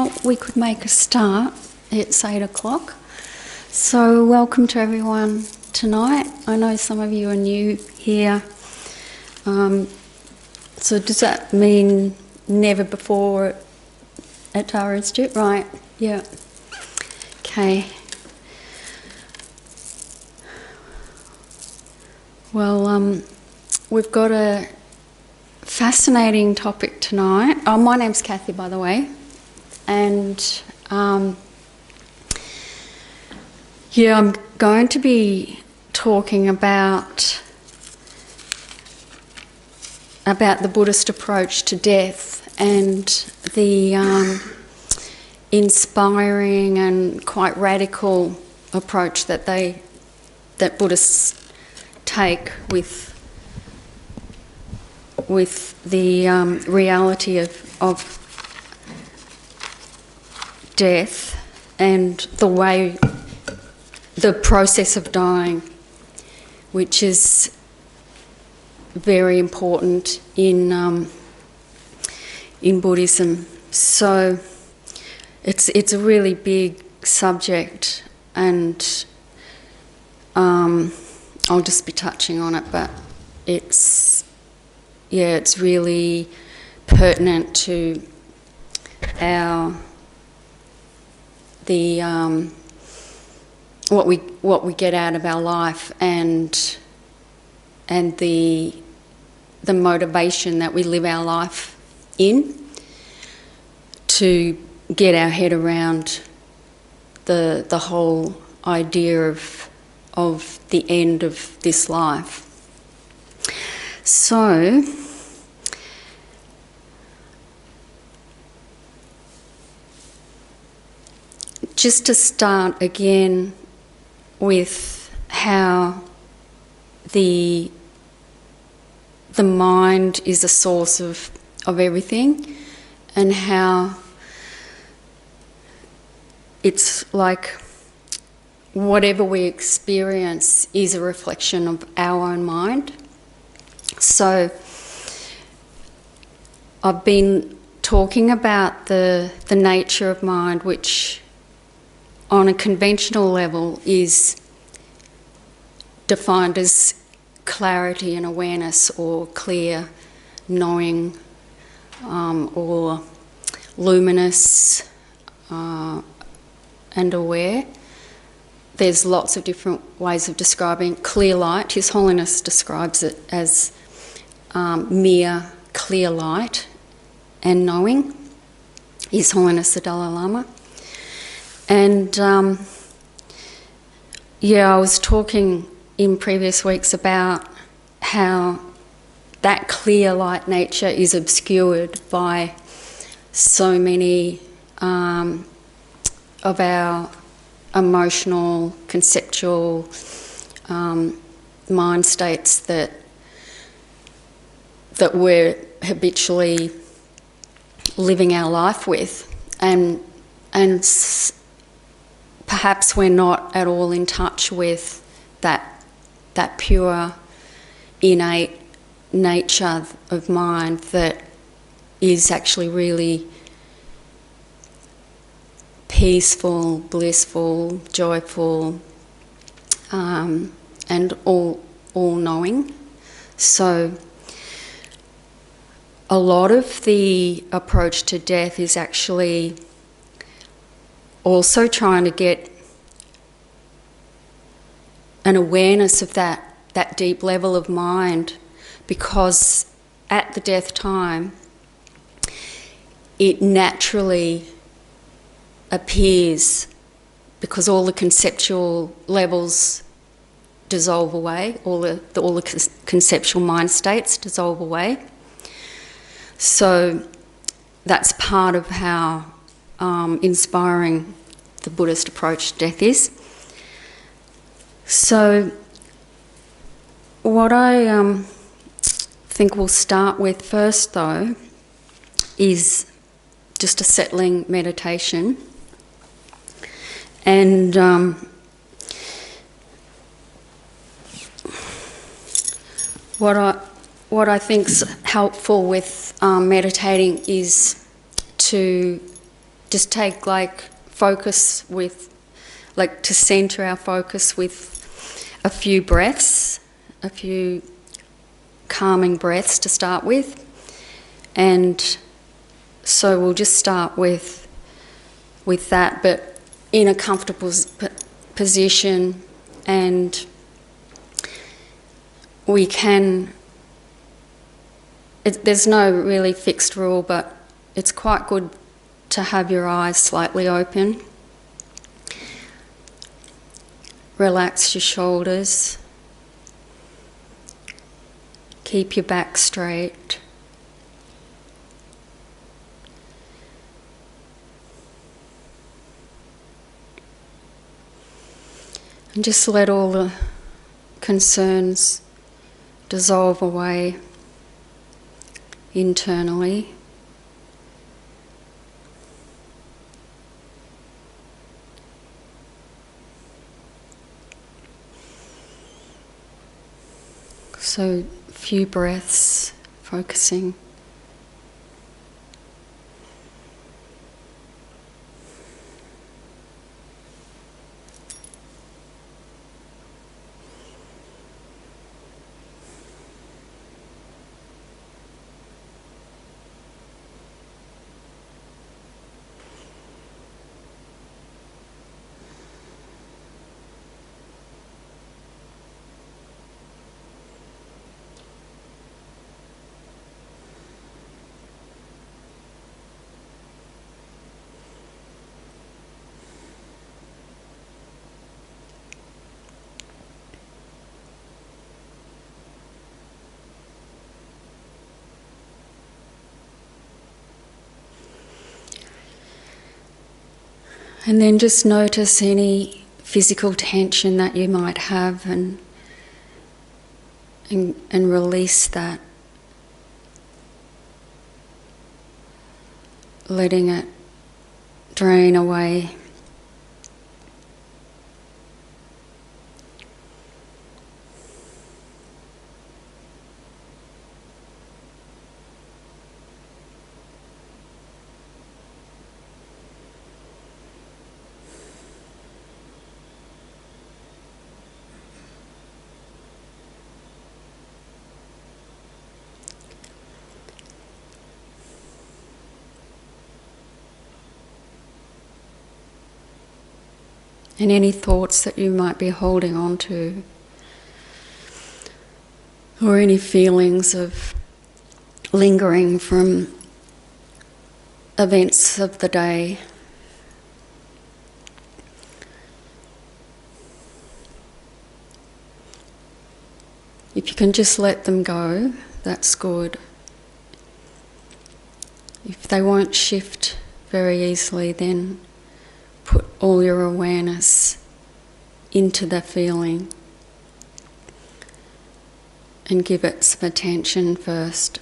thought we could make a start. It's 8 o'clock. So welcome to everyone tonight. I know some of you are new here. So does that mean never before at Tara Institute? Right, yeah. Okay. Well, we've got a fascinating topic tonight. My name's Kathi, by the way, and I'm going to be talking about the Buddhist approach to death and the inspiring and quite radical approach that Buddhists take with the reality of death and the process of dying, which is very important in Buddhism. So it's a really big subject, and I'll just be touching on it, but it's really pertinent to what we get out of our life and the motivation that we live our life in, to get our head around the whole idea of the end of this life. So, just to start again with how the mind is a source of everything, and how it's like whatever we experience is a reflection of our own mind. So I've been talking about the nature of mind, which on a conventional level is defined as clarity and awareness, or clear knowing, or luminous and aware. There's lots of different ways of describing clear light. His Holiness describes it as mere clear light and knowing. His Holiness the Dalai Lama. And I was talking in previous weeks about how that clear light nature is obscured by so many of our emotional, conceptual mind states that we're habitually living our life with, and perhaps we're not at all in touch with that pure, innate nature of mind that is actually really peaceful, blissful, joyful, and all-knowing. So a lot of the approach to death is actually also trying to get an awareness of that deep level of mind, because at the death time it naturally appears, because all the conceptual levels dissolve away, all the conceptual mind states dissolve away. So that's part of how inspiring the Buddhist approach to death is. So what I think we'll start with first, though, is just a settling meditation. And what I think's helpful with meditating is to just take focus with, to centre our focus with a few breaths, a few calming breaths to start with. And so we'll just start with that, but in a comfortable position, and we can, there's no really fixed rule, but it's quite good to have your eyes slightly open. Relax your shoulders. Keep your back straight. And just let all the concerns dissolve away internally. So, a few breaths, focusing. And then just notice any physical tension that you might have, and release that, letting it drain away. And any thoughts that you might be holding on to, or any feelings of lingering from events of the day. If you can just let them go, that's good. If they won't shift very easily, then put all your awareness into the feeling and give it some attention first.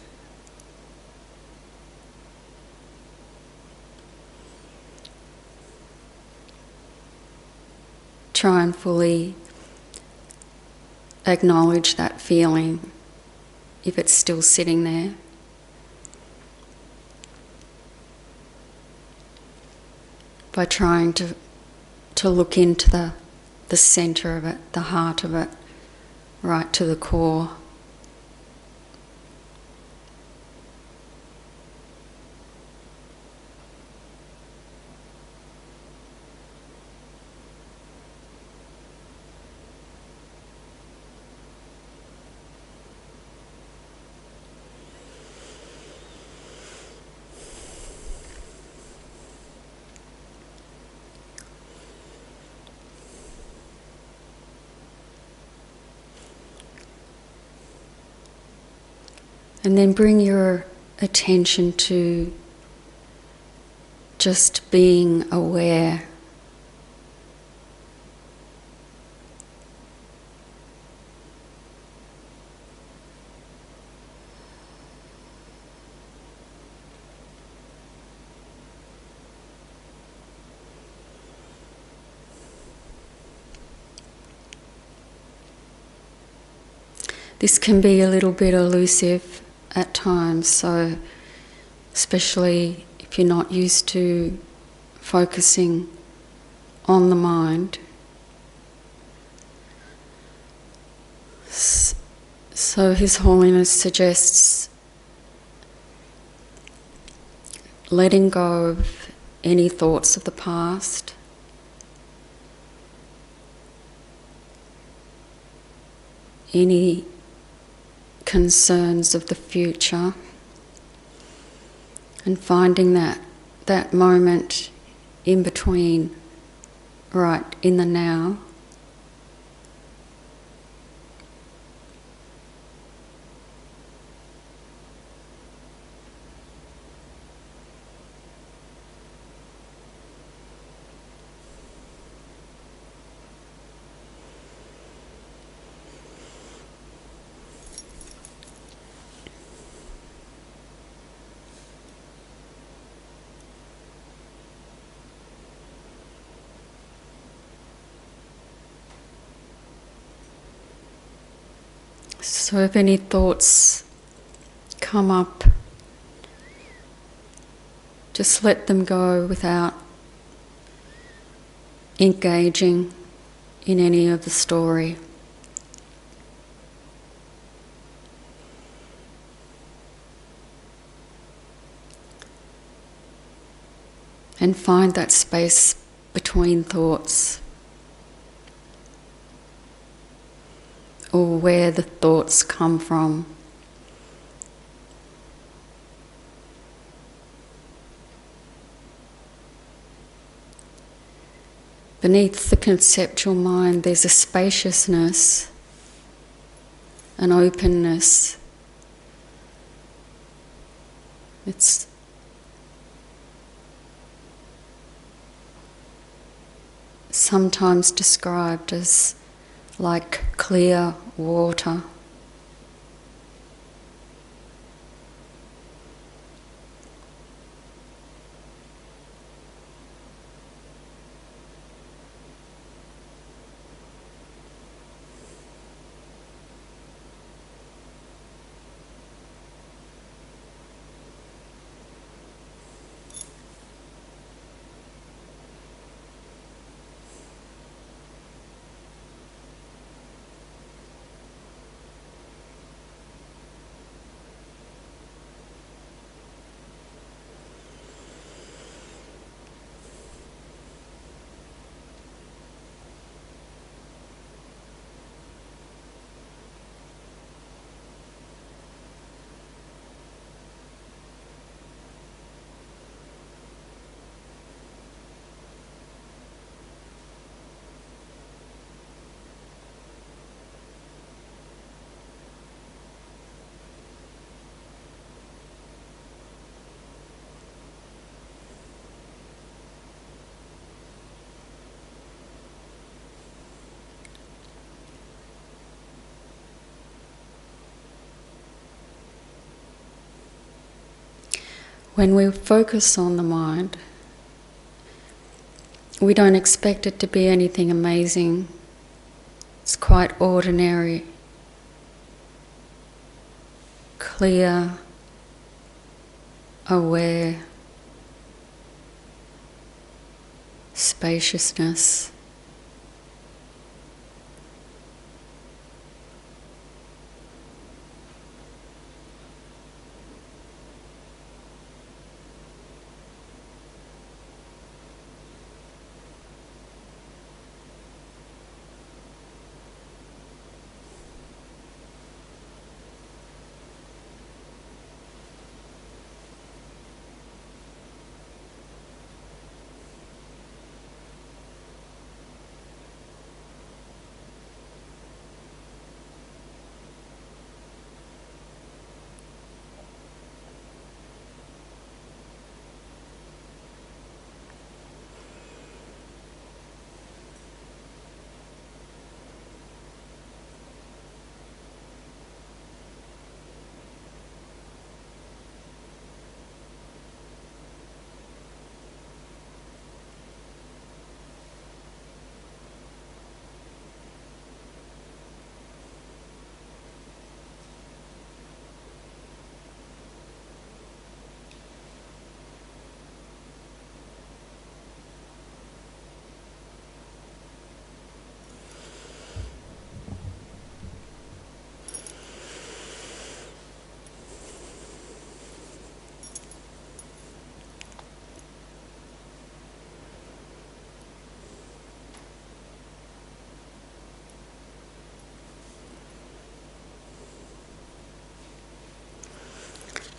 Try and fully acknowledge that feeling if it's still sitting there. By trying to look into the centre of it, the heart of it, right to the core. And then bring your attention to just being aware. This can be a little bit elusive at times, so especially if you're not used to focusing on the mind. So His Holiness suggests letting go of any thoughts of the past, any concerns of the future, and finding that moment in between, right in the now. So if any thoughts come up, just let them go without engaging in any of the story. And find that space between thoughts, or where the thoughts come from. Beneath the conceptual mind, there's a spaciousness, an openness. It's sometimes described as like clear water. When we focus on the mind, we don't expect it to be anything amazing. It's quite ordinary, clear, aware, spaciousness.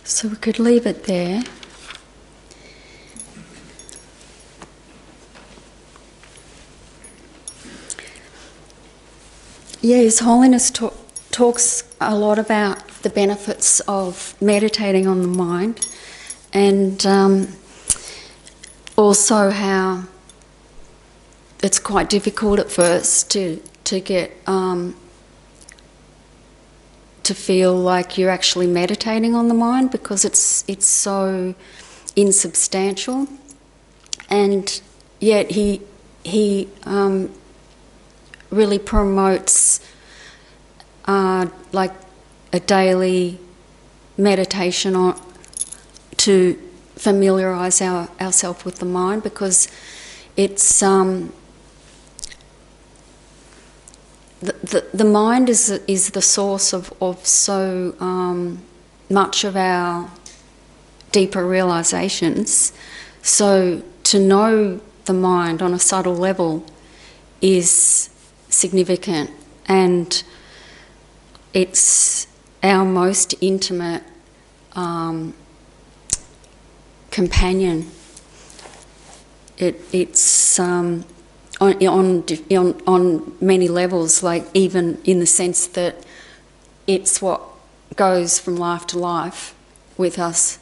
So we could leave it there. Yeah, His Holiness talks a lot about the benefits of meditating on the mind, and also how it's quite difficult at first to get to feel like you're actually meditating on the mind, because it's so insubstantial, and yet he really promotes like a daily meditation to familiarise ourselves with the mind, because it's the mind is the source of so much of our deeper realisations. So to know the mind on a subtle level is significant, and it's our most intimate companion. It's on many levels, like even in the sense that it's what goes from life to life with us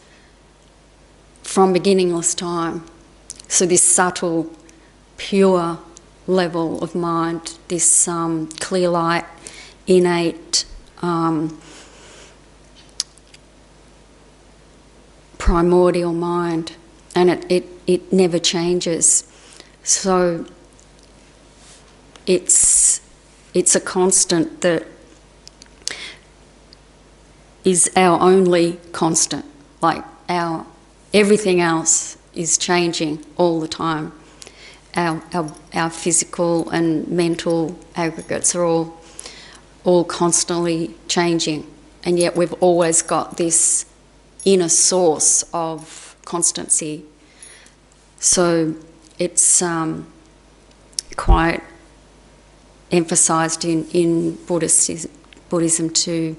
from beginningless time. So this subtle, pure level of mind, this clear light, innate, primordial mind, and it never changes. So it's a constant that is our only constant. Like everything else is changing all the time. Our physical and mental aggregates are all constantly changing, and yet we've always got this inner source of constancy. So it's quite emphasised in Buddhism to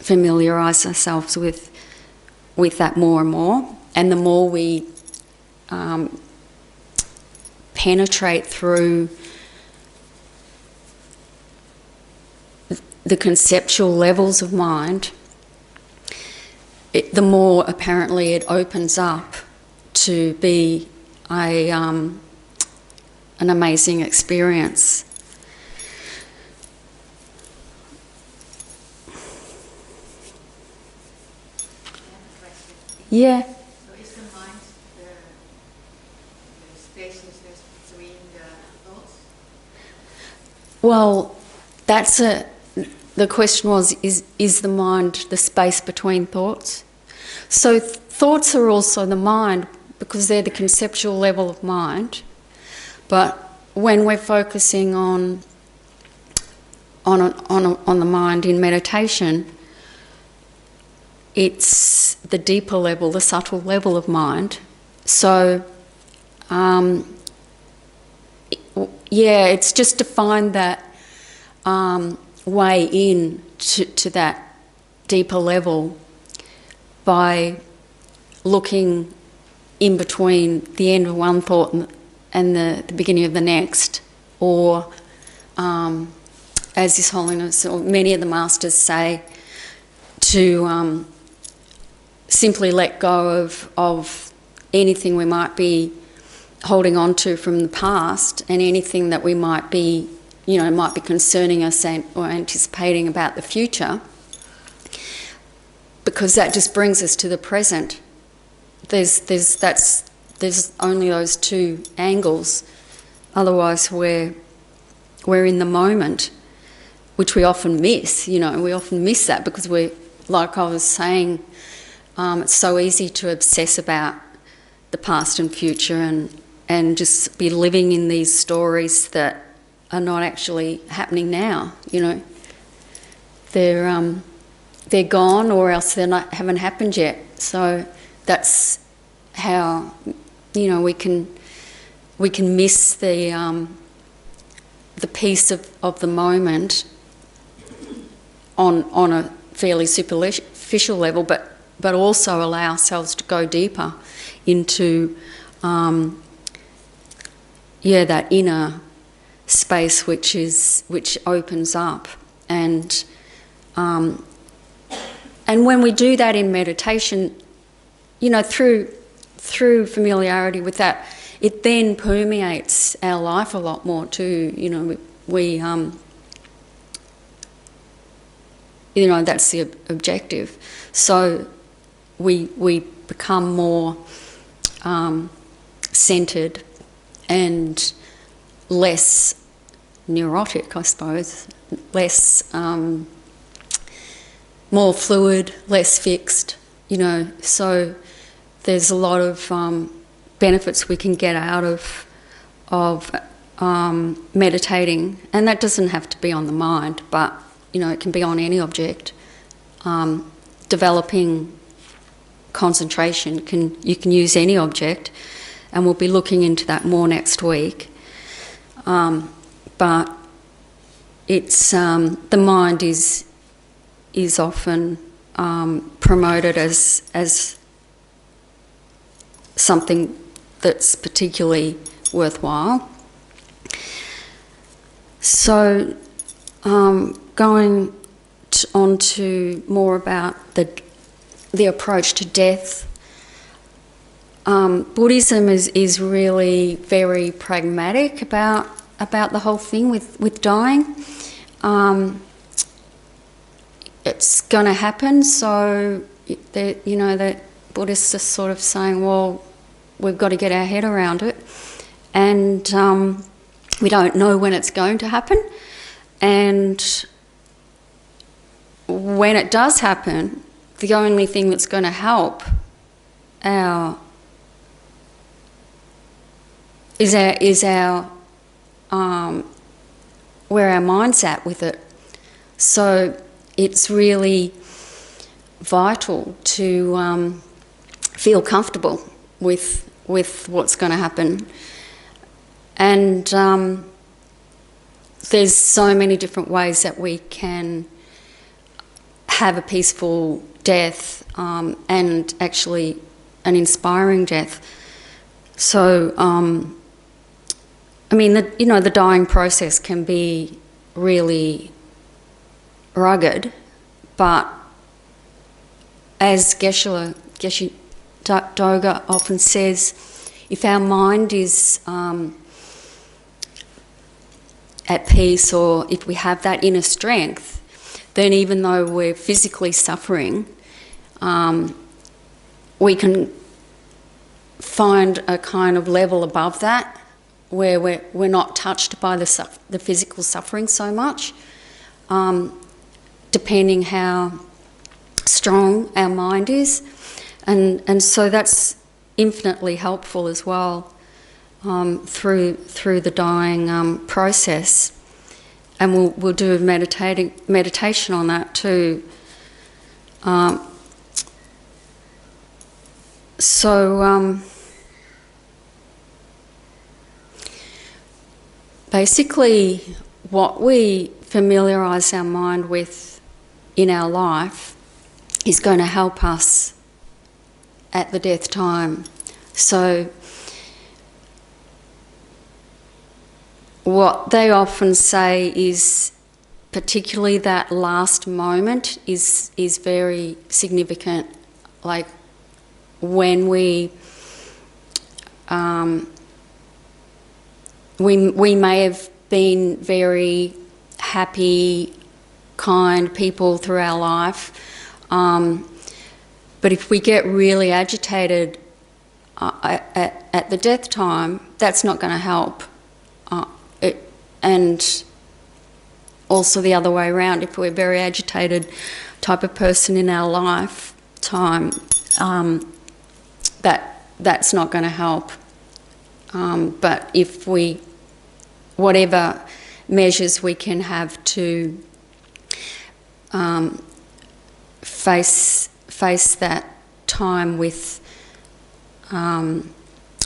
familiarise ourselves with that more and more, and the more we penetrate through the conceptual levels of mind, the more apparently it opens up to be an amazing experience. Yeah. So is the mind the spaciousness between the thoughts? Well, that's the question was, is the mind the space between thoughts? So thoughts are also the mind, because they're the conceptual level of mind. But when we're focusing on the mind in meditation, it's the deeper level, the subtle level of mind. So, it's just to find that way in to that deeper level by looking in between the end of one thought and the beginning of the next, or as His Holiness or many of the masters say, to simply let go of anything we might be holding on to from the past, and anything that we might be concerning us or anticipating about the future, because that just brings us to the present. There's only those two angles. Otherwise, we're in the moment, which we often miss. We often miss that because we, like I was saying, it's so easy to obsess about the past and future and just be living in these stories that are not actually happening now. They're gone, or else haven't happened yet. So that's how we can miss the piece of the moment on a fairly superficial level, but also allow ourselves to go deeper into that inner space which opens up. And when we do that in meditation, through familiarity with that, it then permeates our life a lot more too. We that's the objective. So we become more centred and less neurotic, I suppose, less more fluid, less fixed. So there's a lot of benefits we can get out of meditating, and that doesn't have to be on the mind, but it can be on any object. Developing concentration, you can use any object, and we'll be looking into that more next week. But it's the mind is often promoted as something that's particularly worthwhile. So going on to more about the approach to death, Buddhism is really very pragmatic about the whole thing with dying. It's going to happen, so the Buddhists are sort of saying, well, we've got to get our head around it, and we don't know when it's going to happen, and when it does happen, the only thing that's going to help is our where our mind's at with it. So it's really vital to feel comfortable with what's going to happen, and there's so many different ways that we can have a peaceful death, and actually an inspiring death. So the dying process can be really rugged, but as Geshe Doga often says, if our mind is at peace, or if we have that inner strength, then even though we're physically suffering, we can find a kind of level above that where we're not touched by the physical suffering so much, depending how strong our mind is, and so that's infinitely helpful as well through the dying process, and we'll do a meditation on that too. Basically, what we familiarise our mind with in our life is going to help us at the death time. So what they often say is, particularly that last moment is very significant. Like when we may have been very happy, kind people through our life, but if we get really agitated at the death time, that's not going to help. And also the other way around, if we're a very agitated type of person in our lifetime, that's not going to help. But if whatever measures we can have to face that time with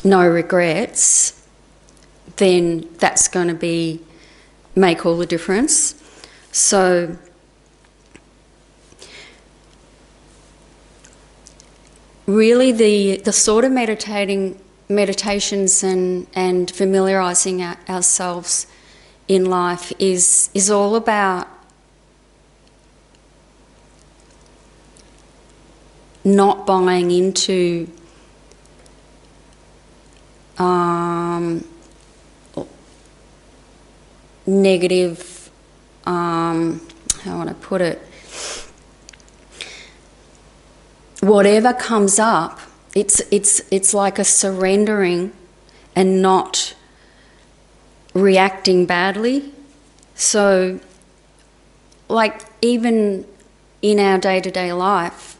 no regrets, then that's going to make all the difference. So really the sort of meditations and familiarising ourselves in life is all about not buying into negative, how would I put it? Whatever comes up, it's like a surrendering and not reacting badly. So, like even in our day-to-day life,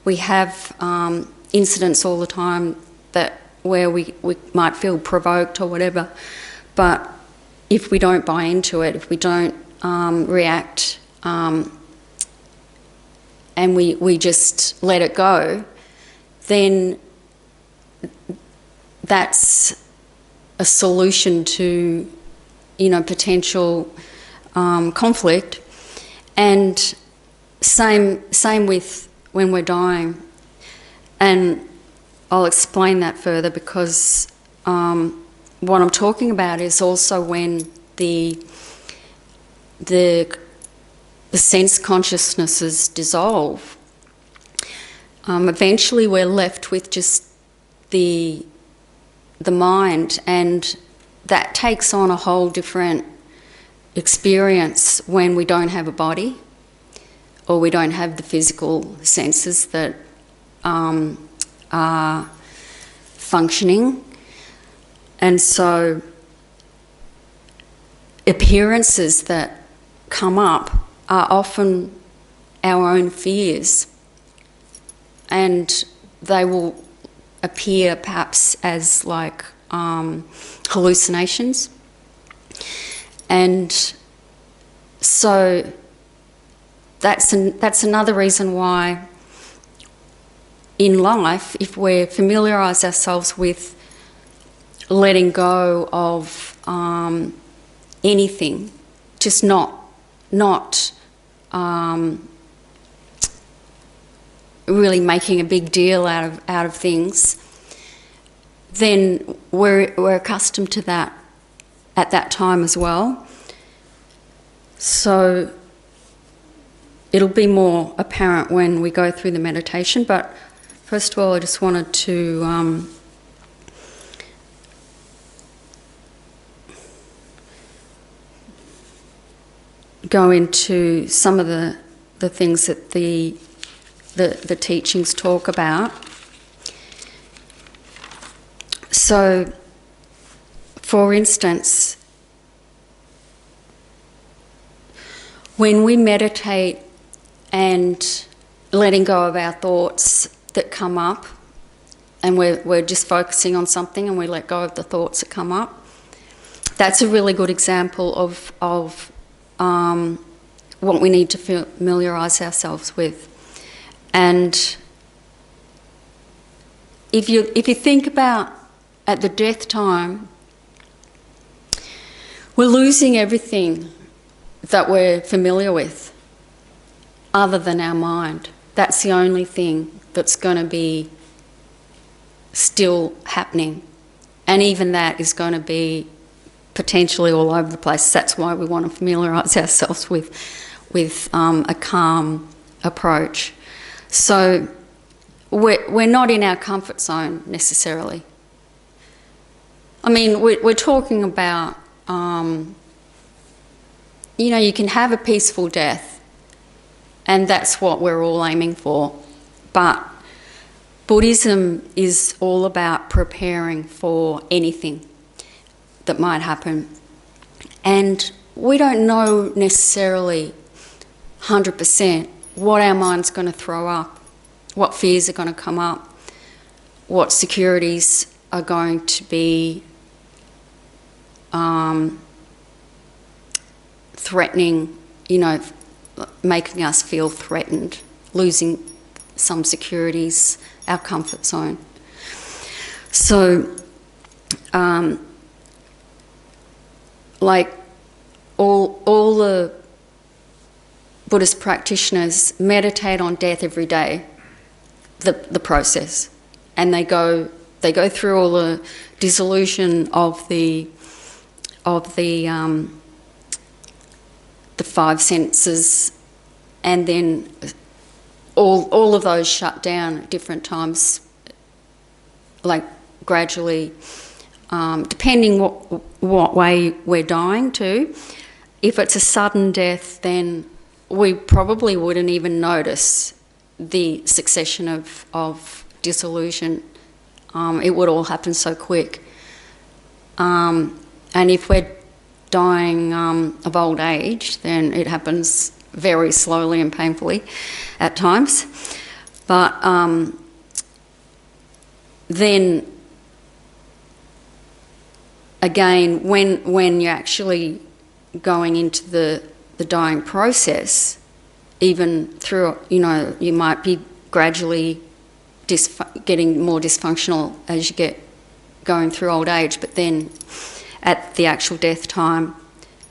we have incidents all the time where we might feel provoked or whatever, but if we don't buy into it, if we don't react and we just let it go, then that's a solution to, potential conflict. And same with when we're dying. And I'll explain that further, because what I'm talking about is also when the sense consciousnesses dissolve. Eventually we're left with just the mind, and that takes on a whole different experience when we don't have a body, or we don't have the physical senses that are functioning. And so appearances that come up are often our own fears, and they will appear perhaps as like hallucinations. And so that's another reason why in life, if we familiarise ourselves with letting go of anything, just not really making a big deal out of things, then we're accustomed to that at that time as well. So it'll be more apparent when we go through the meditation. But first of all, I just wanted to go into some of the things that the teachings talk about. So, for instance, when we meditate and letting go of our thoughts that come up, and we're just focusing on something and we let go of the thoughts that come up, that's a really good example of what we need to familiarise ourselves with. And if you think about at the death time, we're losing everything that we're familiar with other than our mind. That's the only thing that's going to be still happening. And even that is going to be potentially all over the place. That's why we want to familiarise ourselves with a calm approach. So we're not in our comfort zone necessarily. I mean, we're talking about, you can have a peaceful death, and that's what we're all aiming for. But Buddhism is all about preparing for anything that might happen. And we don't know necessarily 100% what our mind's going to throw up, what fears are going to come up, what securities are going to be threatening, making us feel threatened, losing some securities, our comfort zone. So, like all the Buddhist practitioners meditate on death every day. the process, and they go through all the dissolution of the five senses, and then all of those shut down at different times, like gradually, depending what way we're dying to. If it's a sudden death, then we probably wouldn't even notice the succession of dissolution. It would all happen so quick. And if we're dying of old age, then it happens very slowly and painfully at times. But then again, when you're actually going into the dying process, even through, you might be gradually getting more dysfunctional as you get going through old age, but then at the actual death time,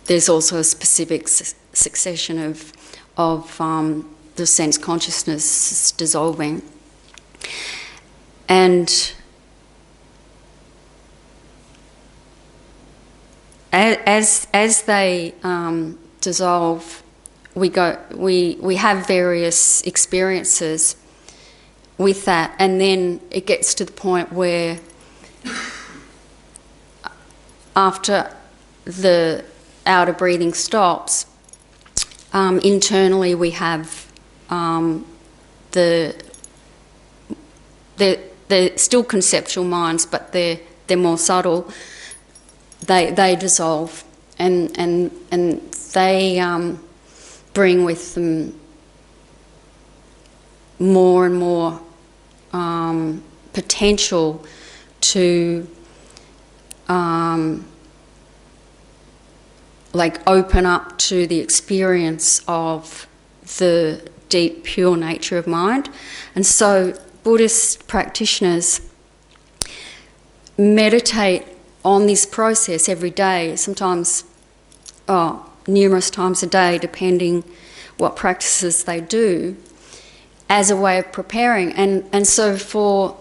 there's also a specific succession of the sense consciousness dissolving. And as they dissolve, we have various experiences with that, and then it gets to the point where after the outer breathing stops, internally we have they're still conceptual minds, but they're more subtle. They dissolve, and they bring with them more and more potential to open up to the experience of the deep, pure nature of mind. And so Buddhist practitioners meditate on this process every day, sometimes numerous times a day, depending what practices they do, as a way of preparing. And so for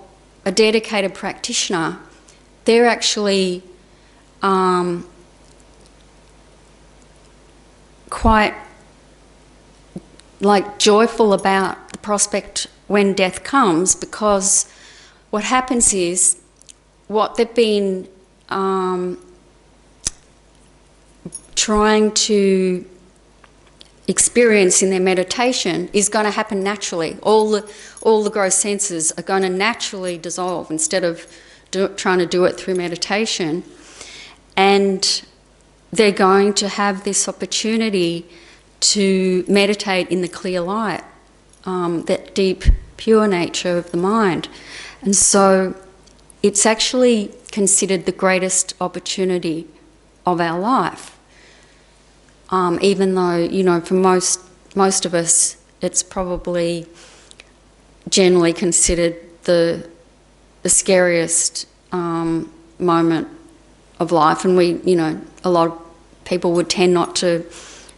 a dedicated practitioner, they're actually quite joyful about the prospect when death comes, because what happens is what they've been trying to experience in their meditation is going to happen naturally. All the gross senses are going to naturally dissolve instead of trying to do it through meditation. And they're going to have this opportunity to meditate in the clear light, that deep, pure nature of the mind. And so it's actually considered the greatest opportunity of our life. Even though, for most of us, it's probably generally considered the scariest moment of life, and a lot of people would tend not to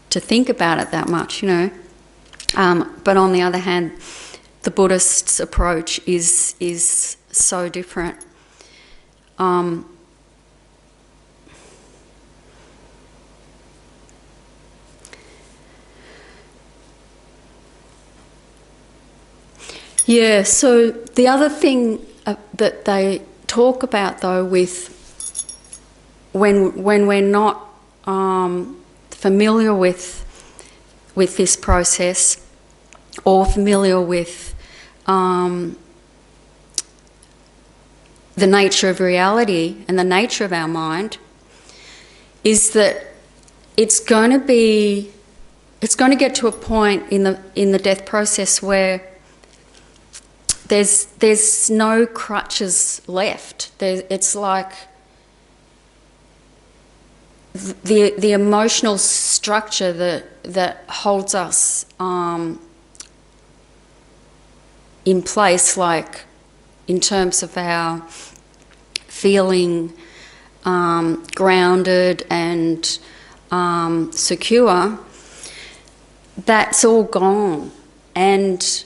think about it that much, But on the other hand, the Buddhist approach is so different. Yeah, so the other thing that they talk about, though, with when we're not familiar with this process, or familiar with the nature of reality and the nature of our mind, is that it's going to get to a point in the death process where there's no crutches left. It's like the emotional structure that holds us in place, like in terms of our feeling grounded and secure, that's all gone. And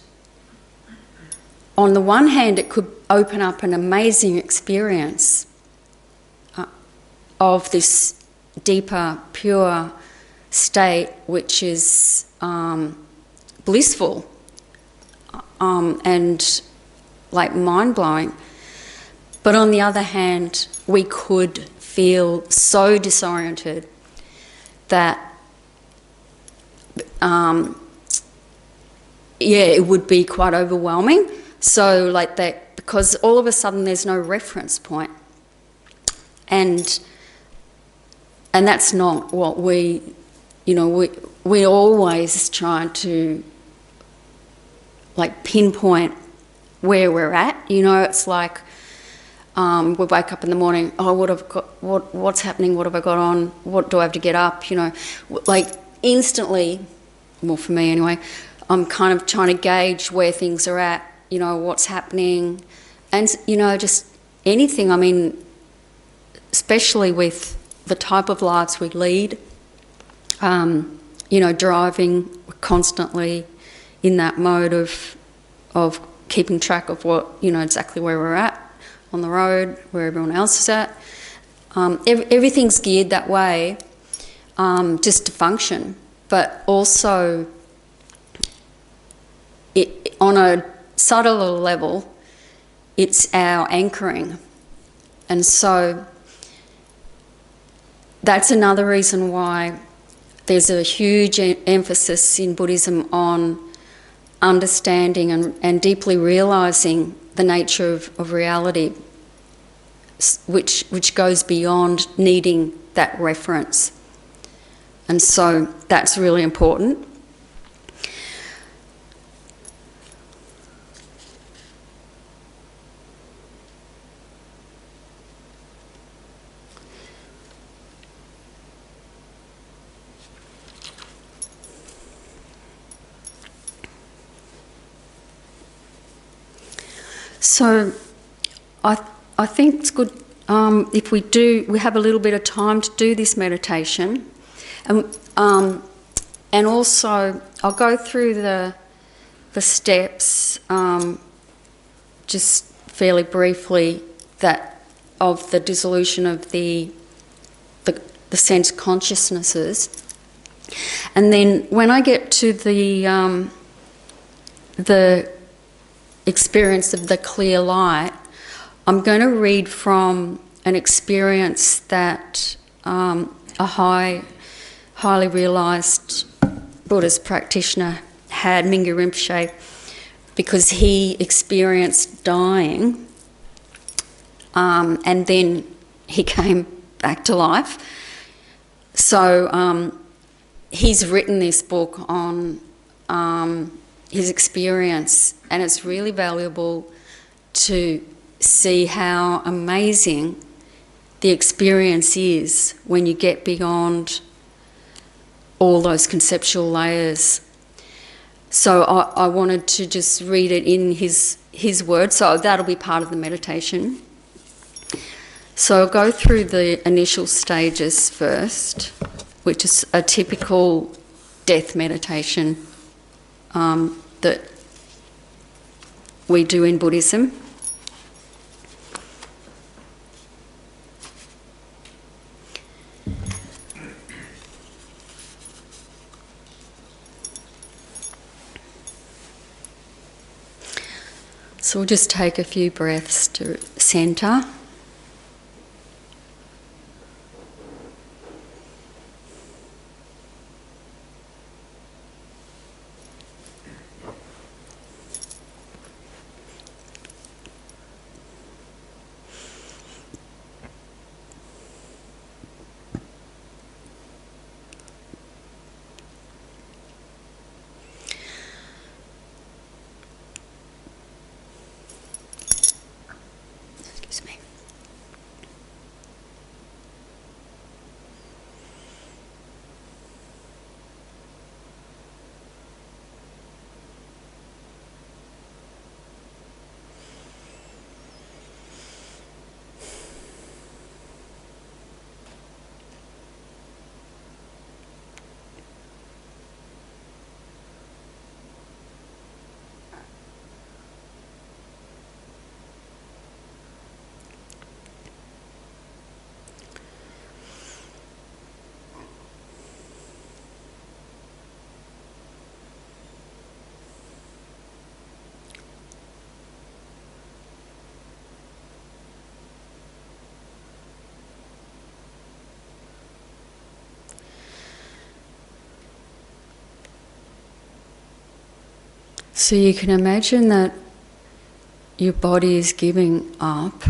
on the one hand, it could open up an amazing experience of this deeper, pure state, which is blissful and like mind-blowing. But on the other hand, we could feel so disoriented that it would be quite overwhelming. So like that, because all of a sudden there's no reference point. And that's not what we always try to like pinpoint where we're at. It's like we wake up in the morning, what's happening, what have I got on, what do I have to get up, like instantly, well for me anyway, I'm kind of trying to gauge where things are at, what's happening, and just anything. I mean, especially with the type of lives we lead, driving constantly in that mode of keeping track of what, exactly where we're at on the road, where everyone else is at. Everything's geared that way, just to function, but also on a subtler level, it's our anchoring. And so that's another reason why there's a huge emphasis in Buddhism on understanding and deeply realising the nature of reality, which goes beyond needing that reference. And so that's really important. So I think it's good if we have a little bit of time to do this meditation. And also I'll go through the steps just fairly briefly, that of the dissolution of the sense consciousnesses. And then when I get to the experience of the clear light, I'm going to read from an experience that a highly realised Buddhist practitioner had, Mingyur Rinpoche, because he experienced dying and then he came back to life. So he's written this book on his experience, and it's really valuable to see how amazing the experience is when you get beyond all those conceptual layers. So I wanted to just read it in his words, so that'll be part of the meditation. So I'll go through the initial stages first, which is a typical death meditation that we do in Buddhism. So we'll just take a few breaths to centre. Excuse me. So you can imagine that your body is giving up.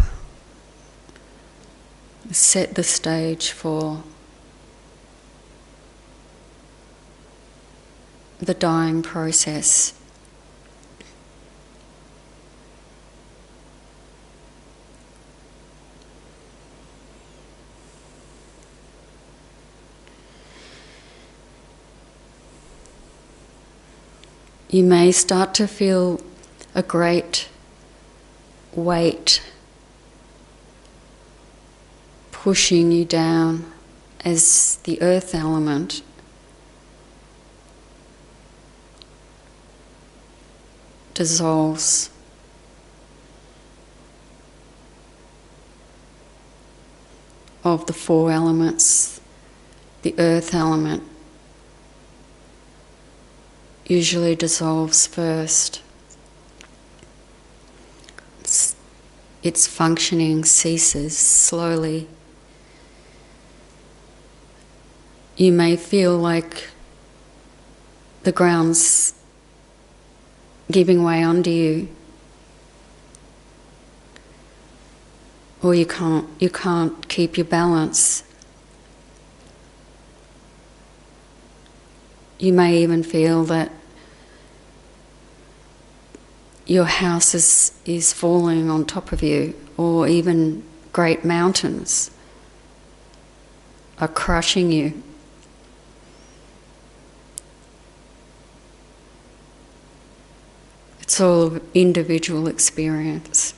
Set the stage for the dying process. You may start to feel a great weight pushing you down as the earth element dissolves. Of the four elements, the earth element usually dissolves first. Its functioning ceases slowly. You may feel like the ground's giving way under you, or you can't keep your balance. You may even feel that your house is falling on top of you, or even great mountains are crushing you. It's all individual experience.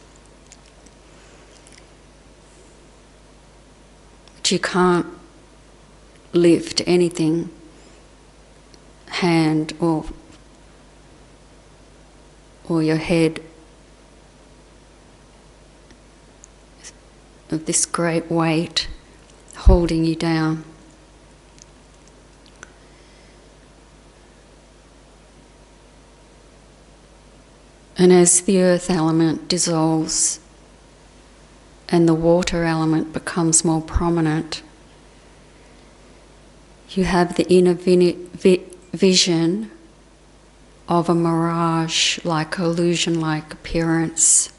But you can't lift anything, hand or your head, of this great weight holding you down. And as the earth element dissolves and the water element becomes more prominent, you have the inner vision of a mirage-like, illusion-like appearance.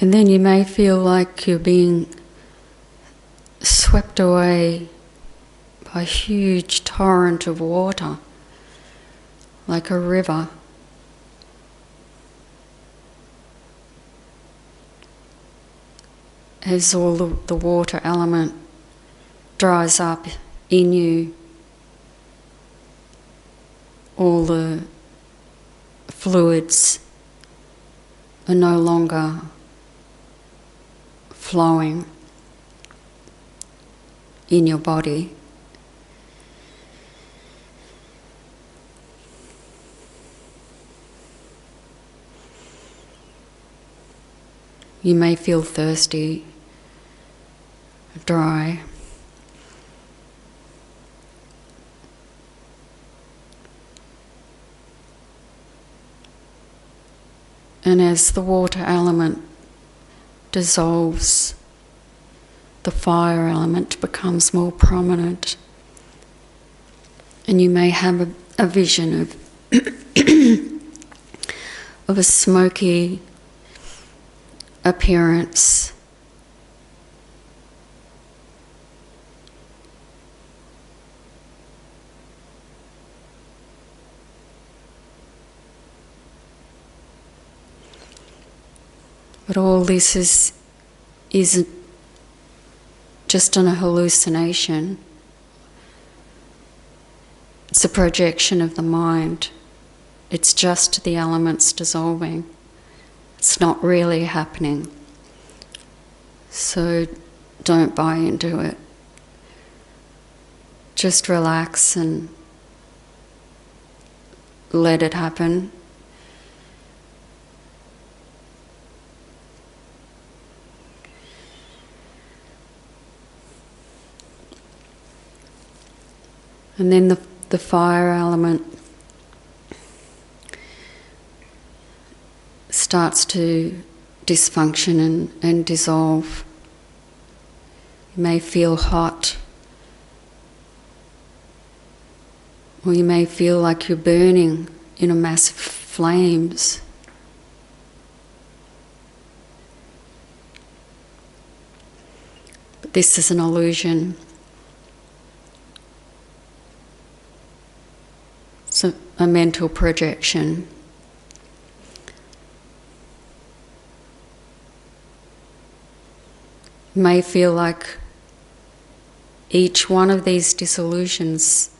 And then you may feel like you're being swept away by a huge torrent of water, like a river. As all the water element dries up in you, all the fluids are no longer flowing in your body. You may feel thirsty, dry. And as the water element dissolves, the fire element becomes more prominent, and you may have a vision of of a smoky appearance. But all this is just a hallucination. It's a projection of the mind. It's just the elements dissolving. It's not really happening. So don't buy into it. Just relax and let it happen. And then the fire element starts to dysfunction and dissolve. You may feel hot, or you may feel like you're burning in a mass of flames. But this is an illusion. It's a mental projection. You may feel like each one of these disillusions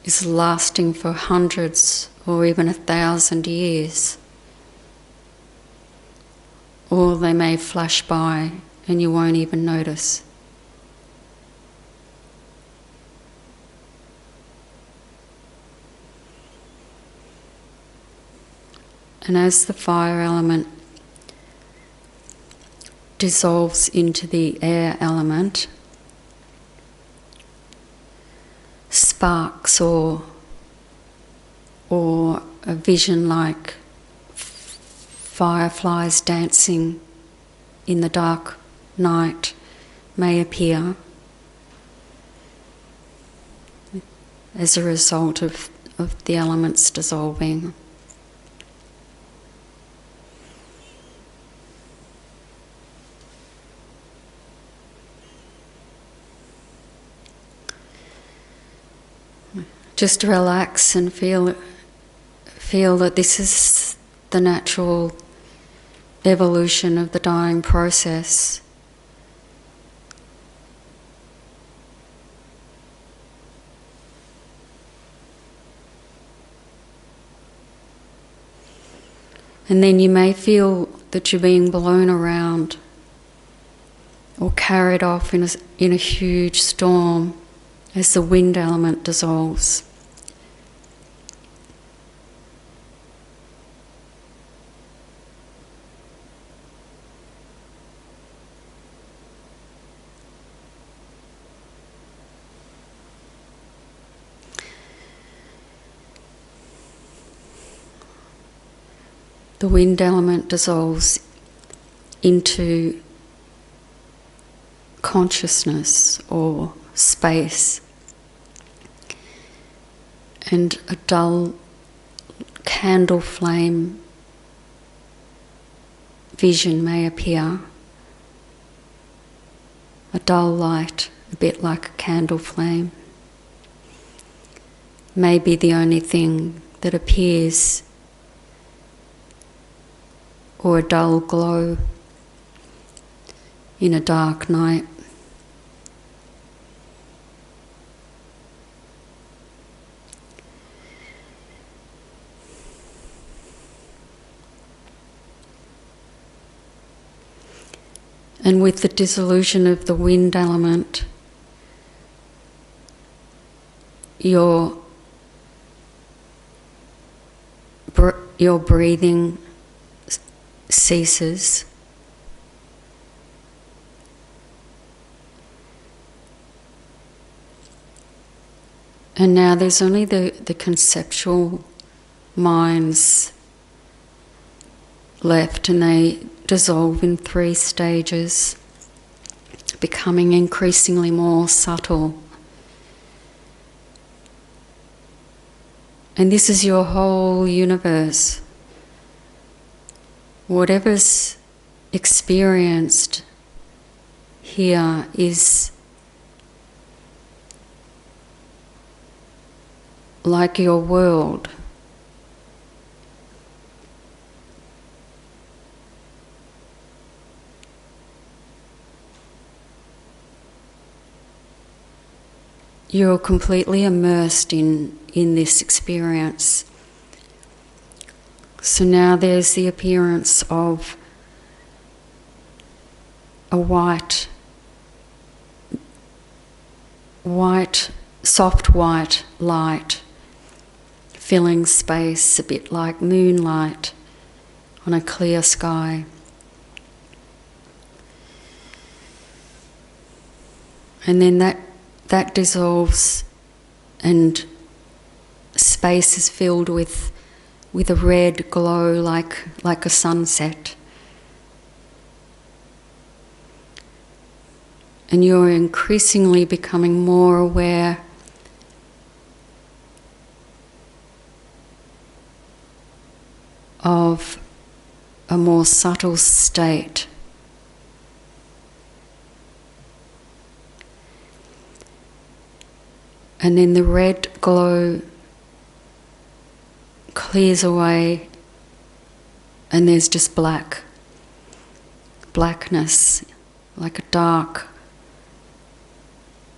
is lasting for hundreds or even 1,000 years. Or they may flash by and you won't even notice. And as the fire element dissolves into the air element, sparks or a vision like fireflies dancing in the dark night may appear as a result of the elements dissolving. Just relax and feel that this is the natural evolution of the dying process. And then you may feel that you're being blown around or carried off in a huge storm as the wind element dissolves. The wind element dissolves into consciousness or space, and a dull candle flame vision may appear. A dull light, a bit like a candle flame, may be the only thing that appears, or a dull glow in a dark night. And with the dissolution of the wind element, your breathing ceases. And now there's only the conceptual minds left, and they dissolve in 3 stages, becoming increasingly more subtle. And this is your whole universe. Whatever's experienced here is like your world. You're completely immersed in this experience. So now there's the appearance of a soft white light filling space, a bit like moonlight on a clear sky. And then that dissolves and space is filled with a red glow like a sunset. And you're increasingly becoming more aware of a more subtle state. And then the red glow clears away and there's just blackness, like a dark,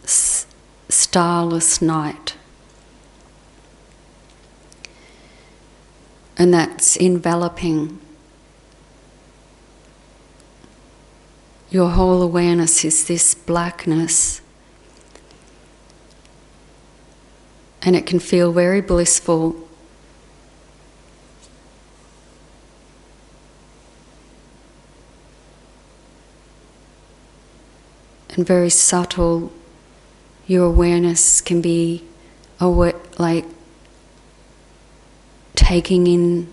starless night. And that's enveloping. Your whole awareness is this blackness. And it can feel very blissful. And very subtle. Your awareness can be like taking in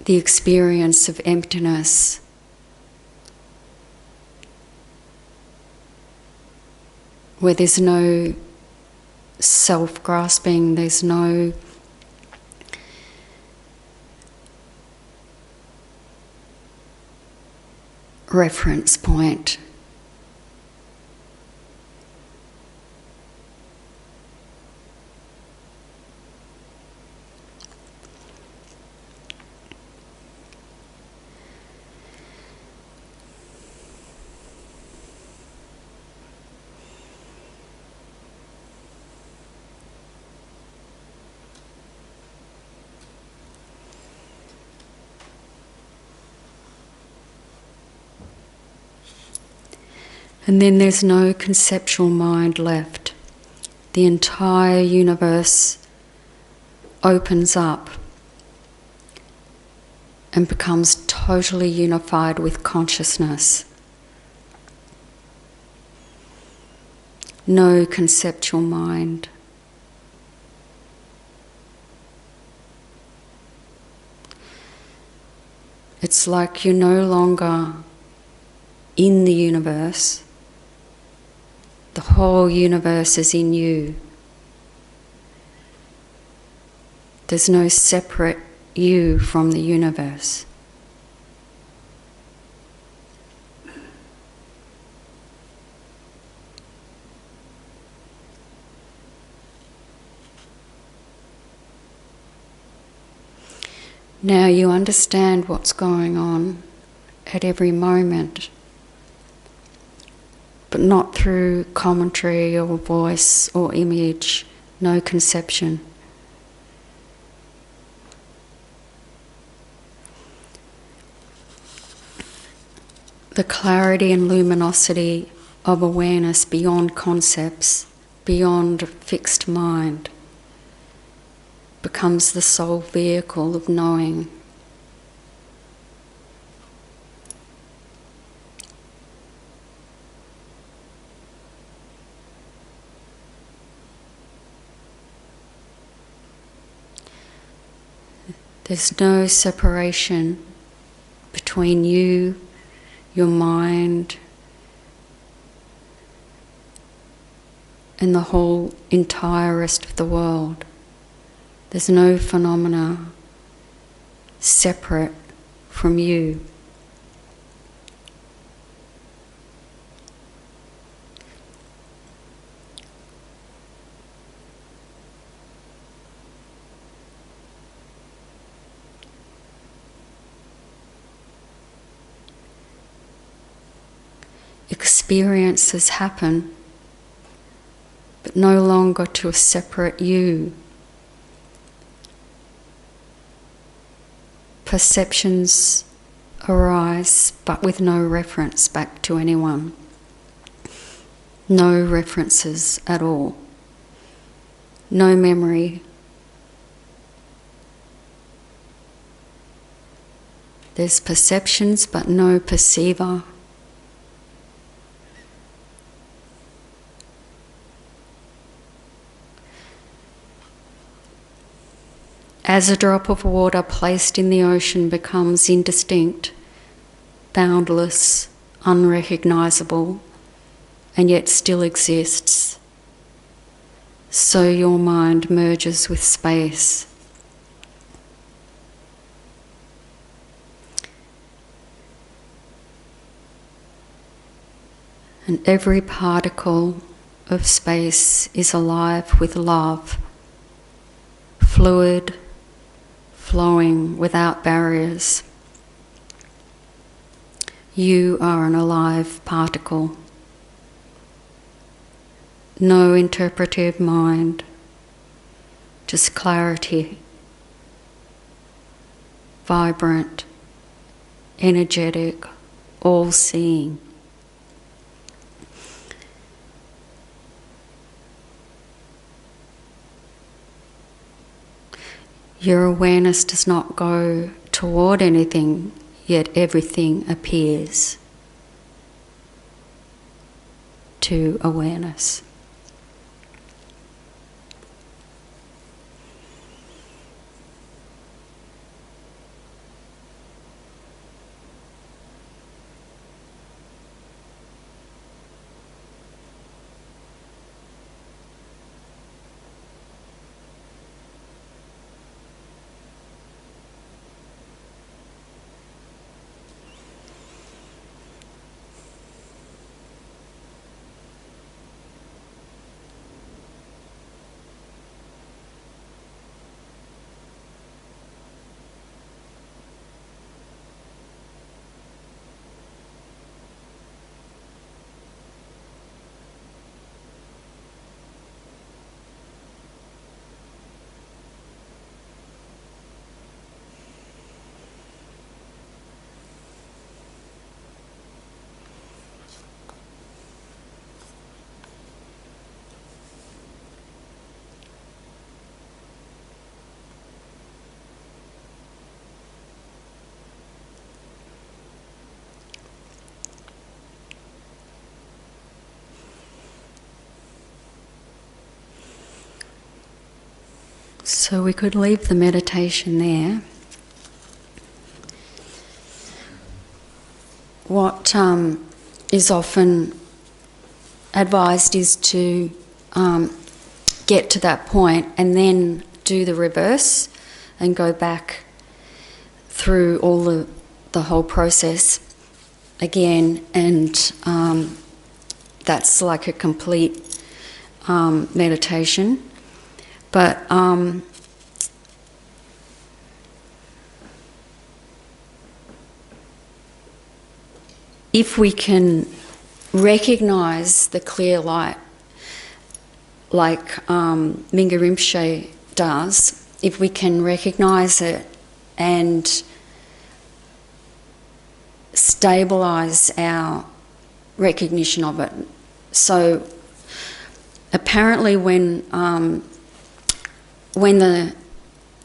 the experience of emptiness. Where there's no self-grasping, there's no reference point. And then there's no conceptual mind left. The entire universe opens up and becomes totally unified with consciousness. No conceptual mind. It's like you're no longer in the universe. The whole universe is in you. There's no separate you from the universe. Now you understand what's going on at every moment, but not through commentary or voice or image, no conception. The clarity and luminosity of awareness beyond concepts, beyond fixed mind, becomes the sole vehicle of knowing. There's no separation between you, your mind, and the whole entire rest of the world. There's no phenomena separate from you. Experiences happen, but no longer to a separate you. Perceptions arise, but with no reference back to anyone. No references at all. No memory. There's perceptions, but no perceiver. As a drop of water placed in the ocean becomes indistinct, boundless, unrecognisable, and yet still exists, so your mind merges with space. And every particle of space is alive with love, fluid, flowing without barriers. You are an alive particle. No interpretive mind, just clarity, vibrant, energetic, all-seeing. Your awareness does not go toward anything, yet everything appears to awareness. So we could leave the meditation there. What is often advised is to get to that point and then do the reverse and go back through all the whole process again, and that's like a complete meditation. But if we can recognise the clear light, like Mingyur Rinpoche does, if we can recognise it and stabilise our recognition of it. So apparently when the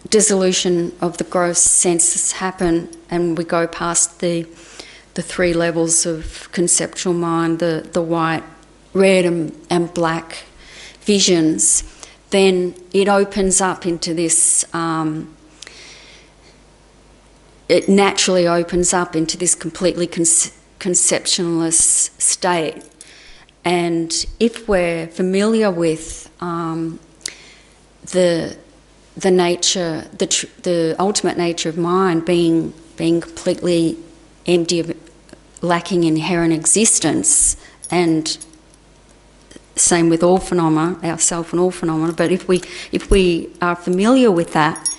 dissolution of the gross senses happen and we go past the three levels of conceptual mind, the white, red and black visions, then it opens up into this, it naturally opens up into this completely conceptionless state. And if we're familiar with the nature, the ultimate nature of mind being completely empty of, lacking inherent existence, and same with all phenomena, ourself and all phenomena. But if we are familiar with that,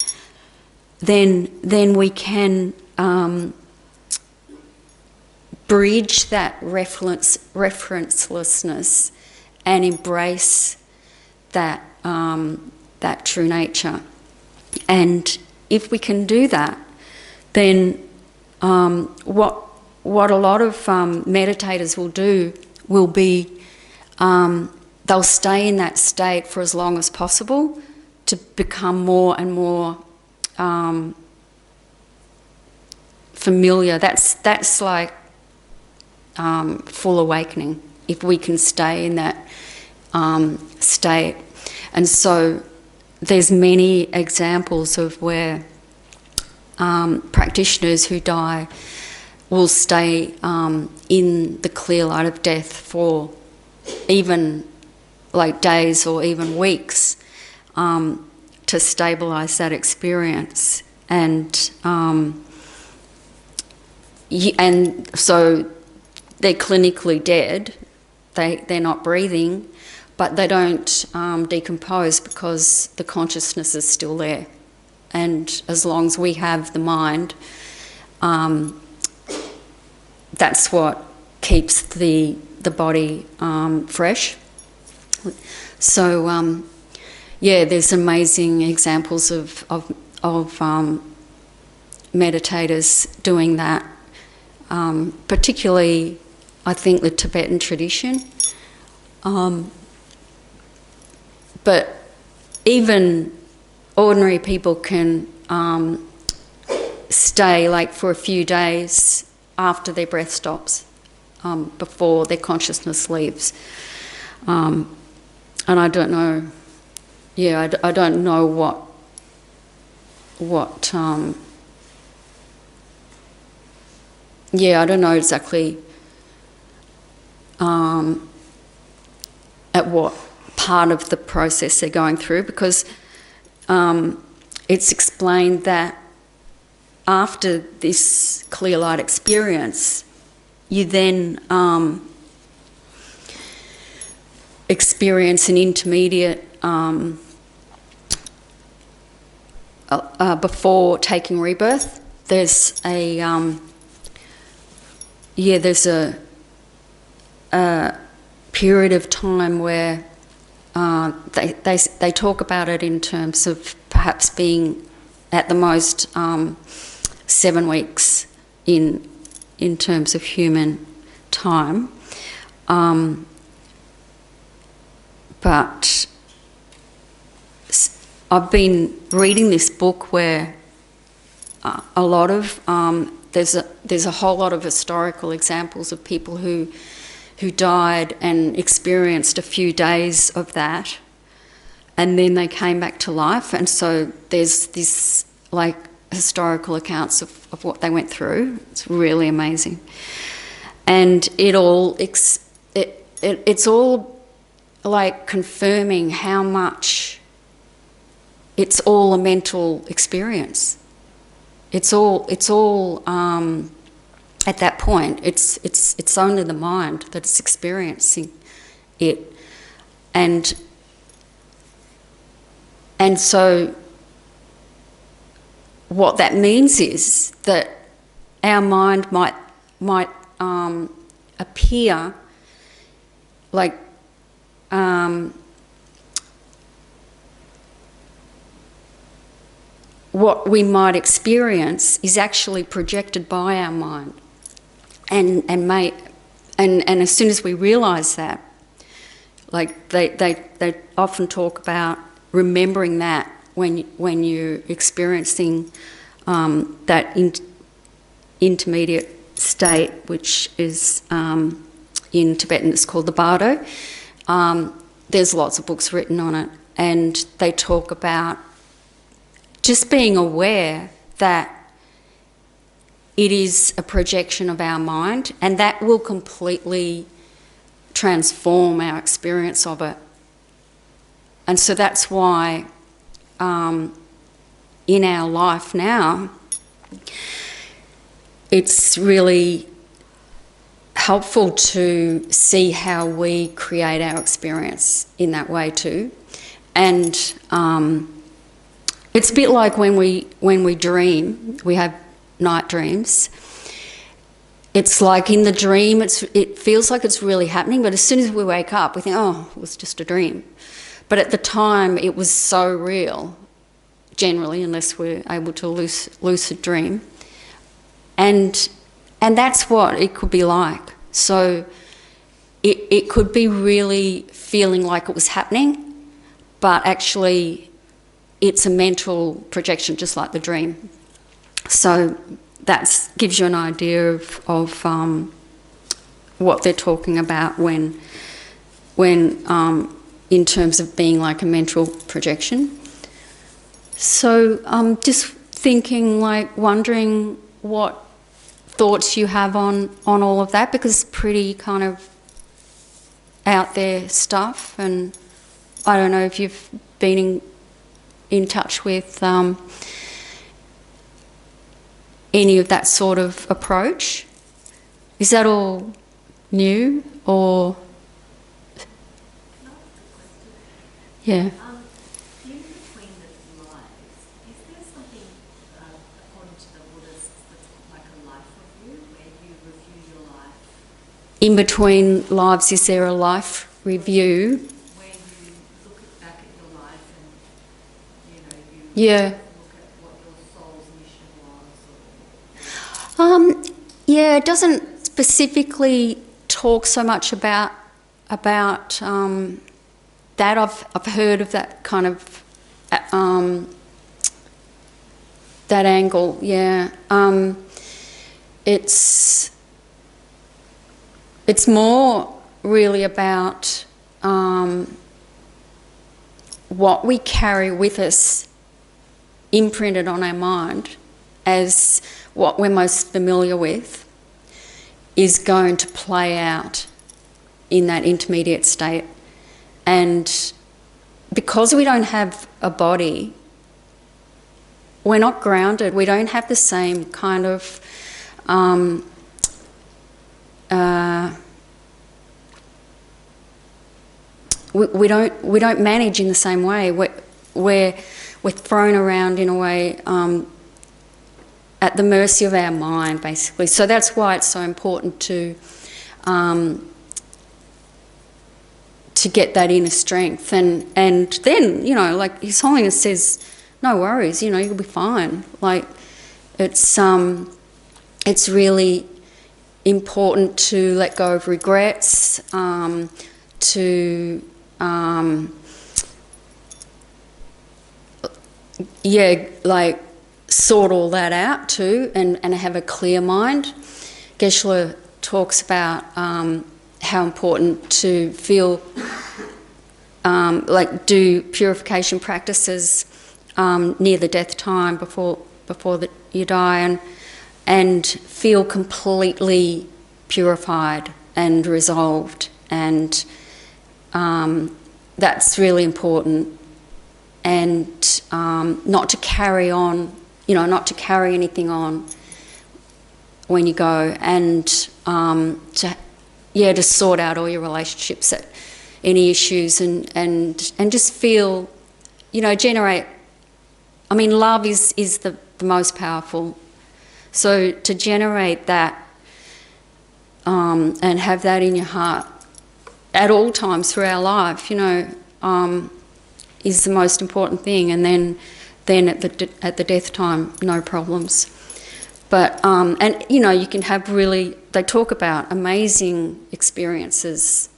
then we can bridge that referencelessness and embrace that that true nature. And if we can do that, then what a lot of meditators will do will be they'll stay in that state for as long as possible to become more and more familiar. That's like full awakening, if we can stay in that state. And so there's many examples of where practitioners who die will stay in the clear light of death for even like days or even weeks to stabilise that experience. And so they're clinically dead, they're not breathing, but they don't decompose because the consciousness is still there. And as long as we have the mind, that's what keeps the body fresh. So yeah, there's amazing examples of meditators doing that, particularly I think the Tibetan tradition. But even ordinary people can stay like for a few days after their breath stops, before their consciousness leaves. And I don't know, I don't know I don't know exactly at what part of the process they're going through, because it's explained that after this clear light experience, you then experience an intermediate before taking rebirth. There's a period of time where they talk about it in terms of perhaps being at the most 7 weeks in terms of human time. But I've been reading this book where a lot of there's a whole lot of historical examples of people who died and experienced a few days of that, and then they came back to life. And so there's this like historical accounts of what they went through. It's really amazing, and it's all like confirming how much it's all a mental experience. It's all at that point, it's only the mind that's experiencing it, and so what that means is that our mind might appear like what we might experience is actually projected by our mind. And as soon as we realise that, like they often talk about remembering that when you're experiencing that intermediate state, which is in Tibetan it's called the bardo. There's lots of books written on it, and they talk about just being aware that it is a projection of our mind, and that will completely transform our experience of it. And so that's why in our life now, it's really helpful to see how we create our experience in that way too. And it's a bit like when we dream, we have night dreams. It's like in the dream, it feels like it's really happening, but as soon as we wake up, we think, oh, it was just a dream. But at the time, it was so real, generally, unless we're able to lucid dream. And that's what it could be like. So it could be really feeling like it was happening, but actually it's a mental projection, just like the dream. So that gives you an idea of what they're talking about when in terms of being like a mental projection. So just thinking, like, wondering what thoughts you have on all of that, because it's pretty kind of out there stuff, and I don't know if you've been in touch with any of that sort of approach. Is that all new, or? Yeah. In between the lives, is there something, according to the Buddhists, that's like a life review, where you review your life? In between lives, is there a life review? Where you look back at your life and, you Yeah. look at what your soul's mission was? Yeah, it doesn't specifically talk so much about that. I've heard of that kind of that angle. Yeah, it's more really about what we carry with us, imprinted on our mind as what we're most familiar with, is going to play out in that intermediate state. And because we don't have a body, we're not grounded. We don't have the same kind of we don't manage in the same way. We're thrown around in a way at the mercy of our mind, basically. So that's why it's so important to get that inner strength, and then, you know, like His Holiness says, no worries, you know, you'll be fine. Like, it's really important to let go of regrets, to like sort all that out too, and have a clear mind. Geshe talks about how important to feel, like do purification practices near the death time, before you die, and feel completely purified and resolved, and that's really important. And not to carry on, you know, not to carry anything on when you go, and to sort out all your relationships, any issues, and just feel, you know, generate. I mean, love is the most powerful. So to generate that and have that in your heart at all times through our life, you know, is the most important thing. And then at the death time, no problems. But and you know, you can have really. They talk about amazing experiences,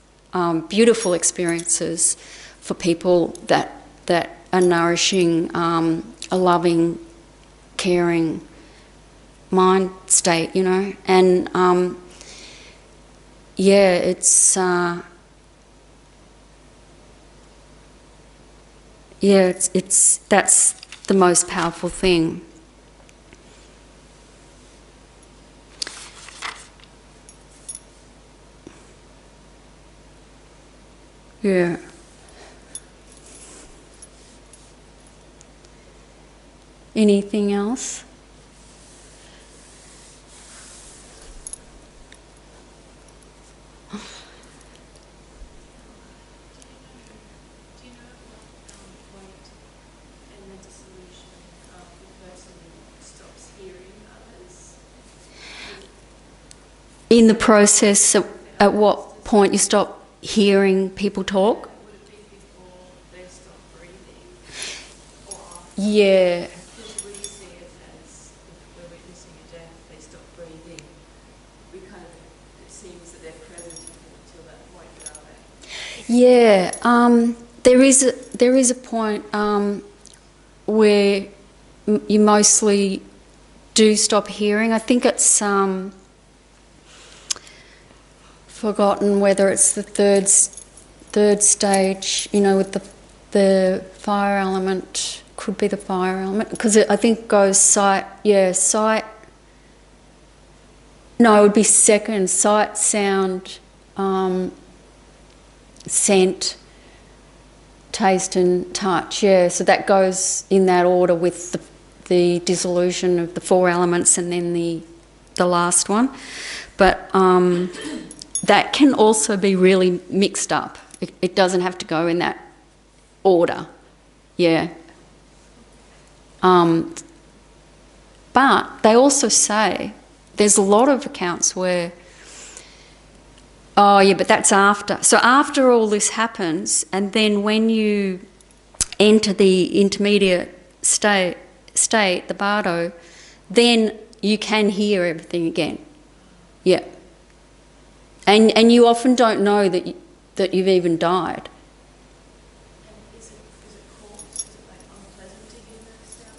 beautiful experiences for people that are nourishing a loving, caring mind state, you know. And it's it's that's the most powerful thing. Yeah. Anything else? In the process, at what point you stop hearing people talk? Would it be before they stop breathing, or after? Yeah. Because we see it as, if we're witnessing a death, they stop breathing. Yeah, there is a point where you mostly do stop hearing. I think it's forgotten whether it's the third stage, with the fire element. Could be the fire element, because I think it goes sight. No, it would be second. Sight, sound, scent, taste and touch. Yeah, so that goes in that order with the dissolution of the four elements and then the last one. But that can also be really mixed up. It doesn't have to go in that order. Yeah. But they also say there's a lot of accounts where, oh yeah, but that's after. So after all this happens, and then when you enter the intermediate state, the bardo, then you can hear everything again. Yeah. And you often don't know that you've even died. And is it cold? Is it like unpleasant to hear that stuff?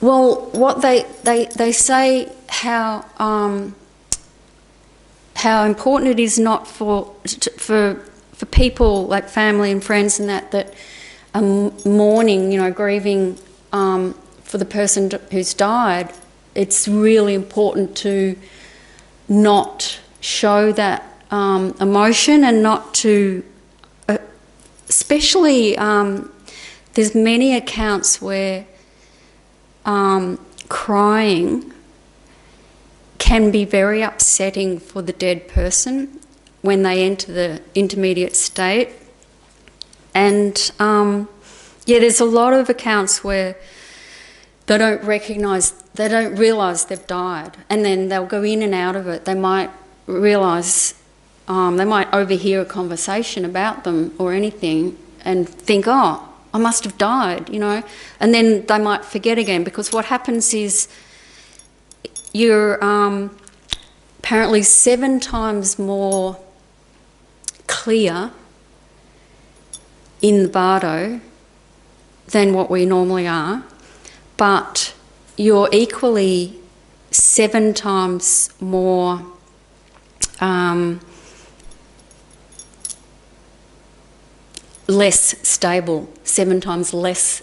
Well, what they say how important it is not for people like family and friends and that are mourning, grieving for the person who's died. It's really important to not show that emotion and not to, especially there's many accounts where crying can be very upsetting for the dead person when they enter the intermediate state. And there's a lot of accounts where they don't realise they've died, and then they'll go in and out of it. They might realise, they might overhear a conversation about them or anything and think, oh, I must have died, and then they might forget again, because what happens is you're apparently 7 times more clear in the bardo than what we normally are, but you're equally 7 times more less stable, 7 times less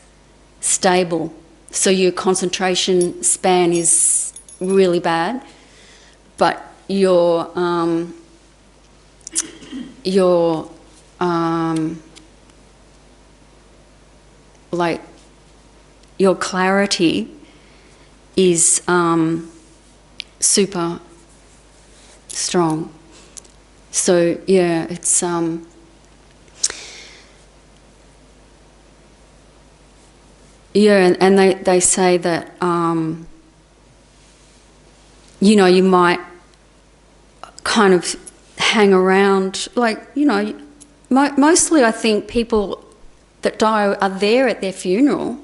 stable. So your concentration span is really bad, but your clarity is super strong. So yeah, it's and they say that you might kind of hang around, mostly I think people that die are there at their funeral,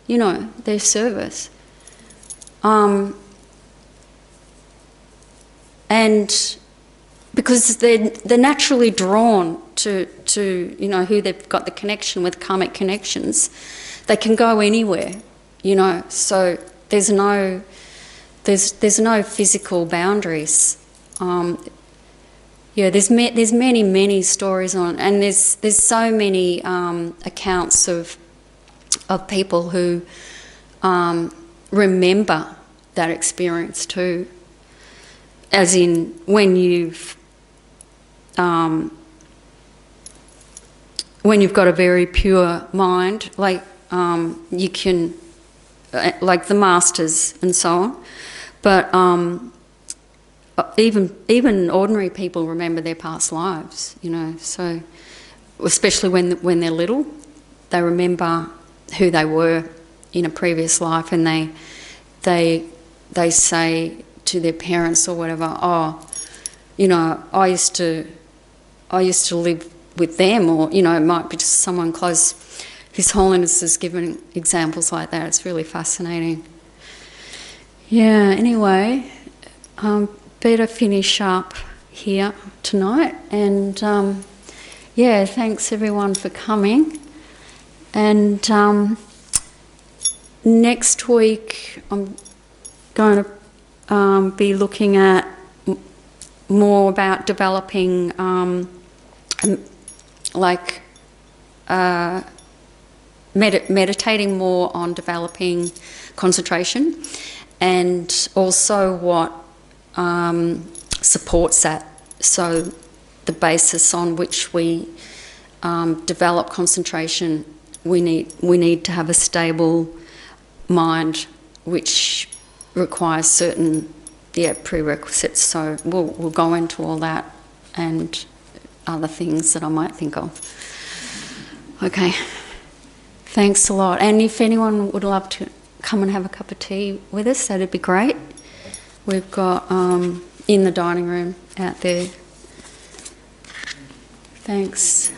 their service. And because they're naturally drawn to who they've got the connection with, karmic connections, they can go anywhere, so there's no physical boundaries. There's many stories on, and there's so many accounts of people who remember that experience too, as in when you've got a very pure mind, you can, like the masters and so on, but even ordinary people remember their past lives, so especially when they're little, they remember who they were in a previous life, and they say to their parents or whatever, oh, I used to live with them, or it might be just someone close. His Holiness has given examples like that. It's really fascinating. Yeah, anyway, better finish up. here tonight, and yeah, thanks everyone for coming. And next week I'm going to be looking at more about developing meditating more on developing concentration, and also what supports that. So the basis on which we develop concentration, we need to have a stable mind, which requires certain prerequisites. So we'll go into all that and other things that I might think of. Okay, thanks a lot. And if anyone would love to come and have a cup of tea with us, that'd be great. We've got in the dining room out there. Thanks.